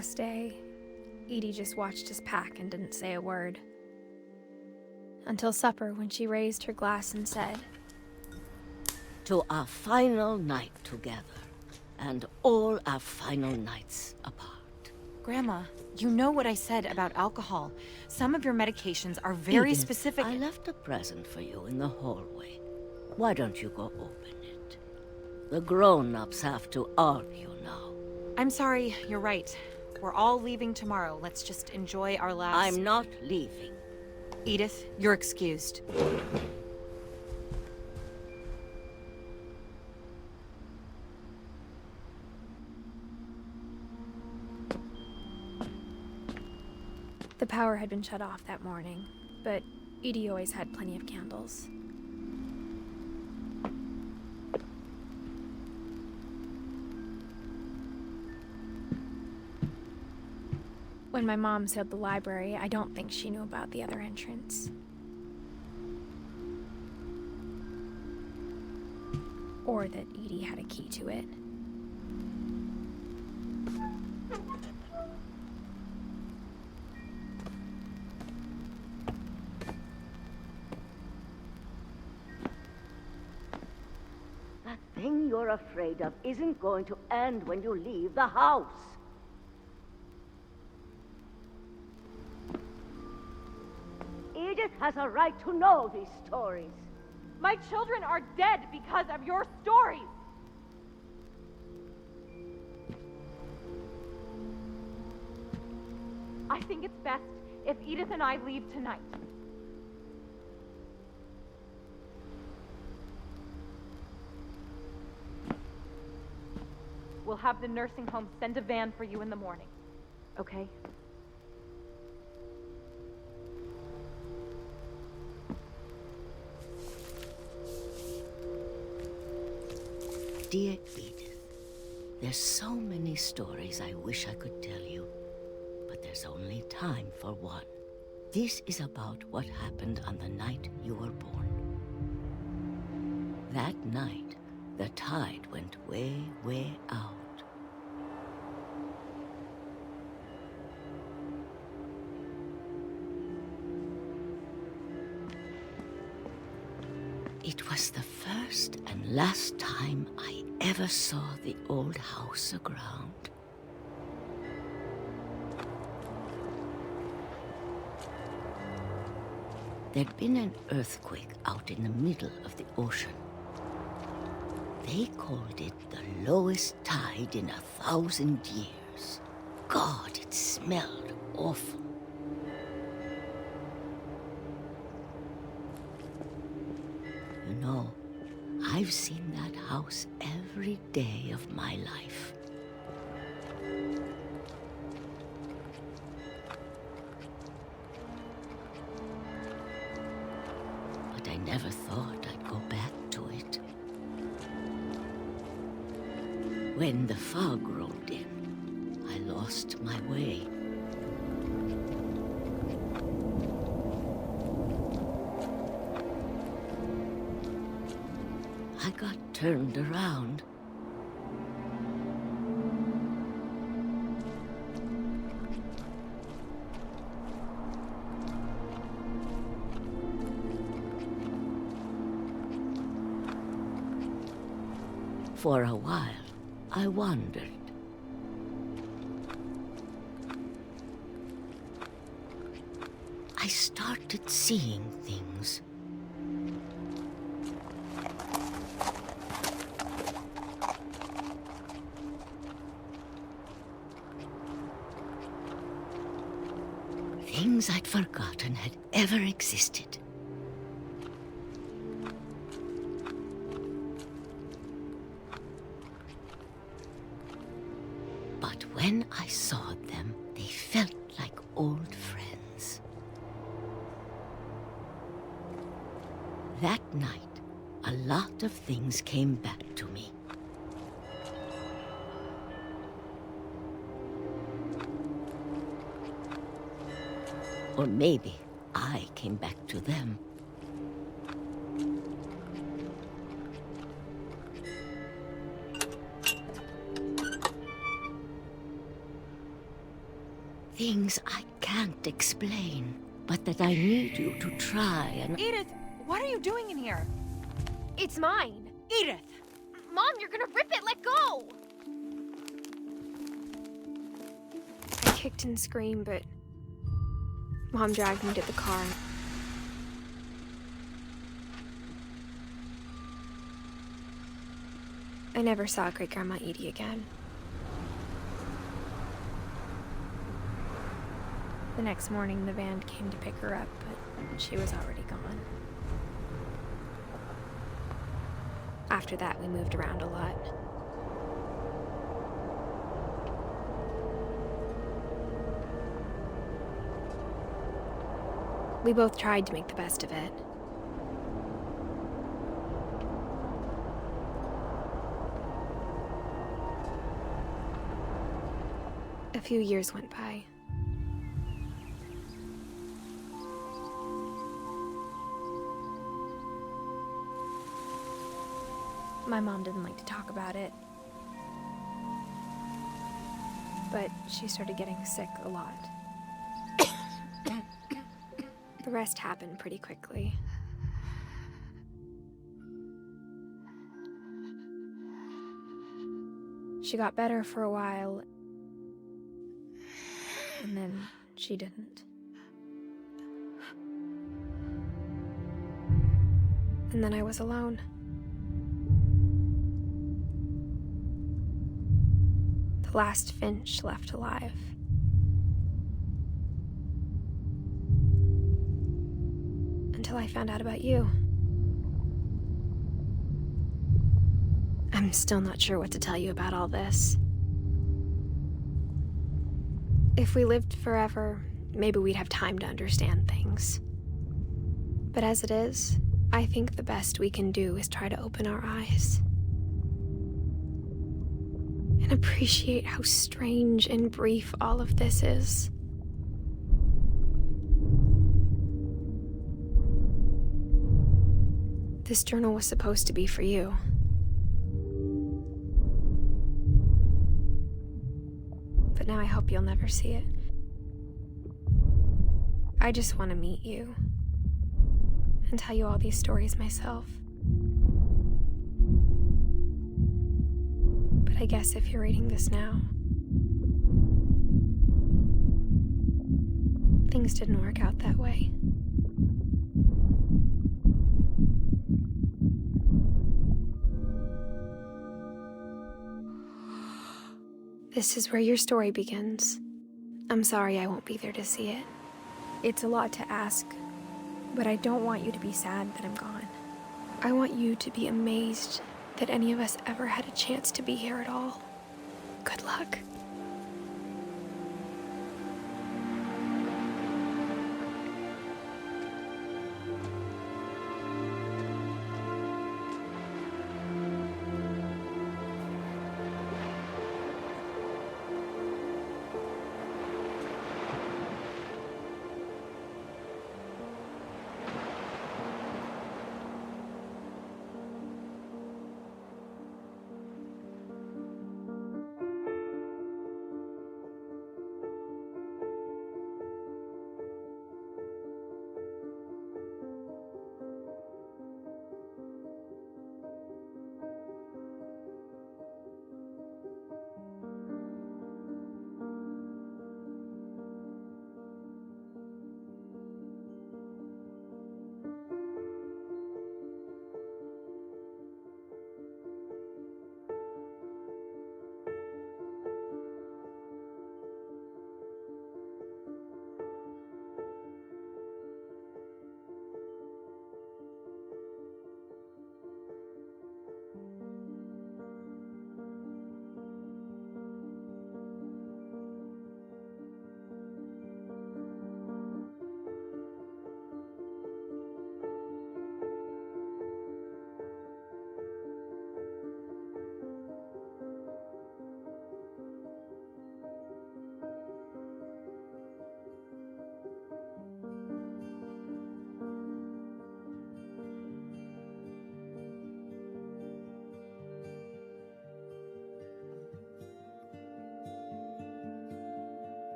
last day, Edie just watched us pack and didn't say a word. Until supper, when she raised her glass and said, "To our final night together, and all our final nights apart." Grandma, you know what I said about alcohol. Some of your medications are very Edith, specific. I left a present for you in the hallway. Why don't you go open it? The grown-ups have to argue now. I'm sorry, you're right. We're all leaving tomorrow. Let's just enjoy our last... I'm not leaving. Edith, you're excused. the power had been shut off that morning, but Edie always had plenty of candles. When my mom sealed the library, I don't think she knew about the other entrance. Or that Edie had a key to it. That thing you're afraid of isn't going to end when you leave the house. Edith has a right to know these stories. My children are dead because of your stories! I think it's best if Edith and I leave tonight. We'll have the nursing home send a van for you in the morning, okay? Dear Edith, there's so many stories I wish I could tell you, but there's only time for one. This is about what happened on the night you were born. That night, the tide went way, way out. It was the first and last time I ever saw the old house aground. There'd been an earthquake out in the middle of the ocean. They called it the lowest tide in 1,000 years. God, it smelled awful. You know, I've seen that house every day of my life. But I never thought I'd go back to it. When the fog rolled in, I lost my way. I got turned around. For a while, I wandered. I started seeing things. Things I'd forgotten had ever existed. But when I saw them, they felt like old friends. That night, a lot of things came back to me. Or maybe I came back to them. things I can't explain, but that I need you to try and... Edith, what are you doing in here? It's mine. Edith! Mom, you're gonna rip it! Let go! I kicked and screamed, but Mom dragged me to the car. I never saw Great-Grandma Edie again. The next morning, the van came to pick her up, but she was already gone. After that, we moved around a lot. We both tried to make the best of it. A few years went by. My mom didn't like to talk about it, but she started getting sick a lot. The rest happened pretty quickly. She got better for a while, and then she didn't. And then I was alone. The last Finch left alive. Until I found out about you. I'm still not sure what to tell you about all this. If we lived forever, maybe we'd have time to understand things. But as it is, I think the best we can do is try to open our eyes. And appreciate how strange and brief all of this is. This journal was supposed to be for you. But now I hope you'll never see it. I just want to meet you and tell you all these stories myself. But I guess if you're reading this now, things didn't work out that way. This is where your story begins. I'm sorry I won't be there to see it. It's a lot to ask, but I don't want you to be sad that I'm gone. I want you to be amazed that any of us ever had a chance to be here at all. Good luck.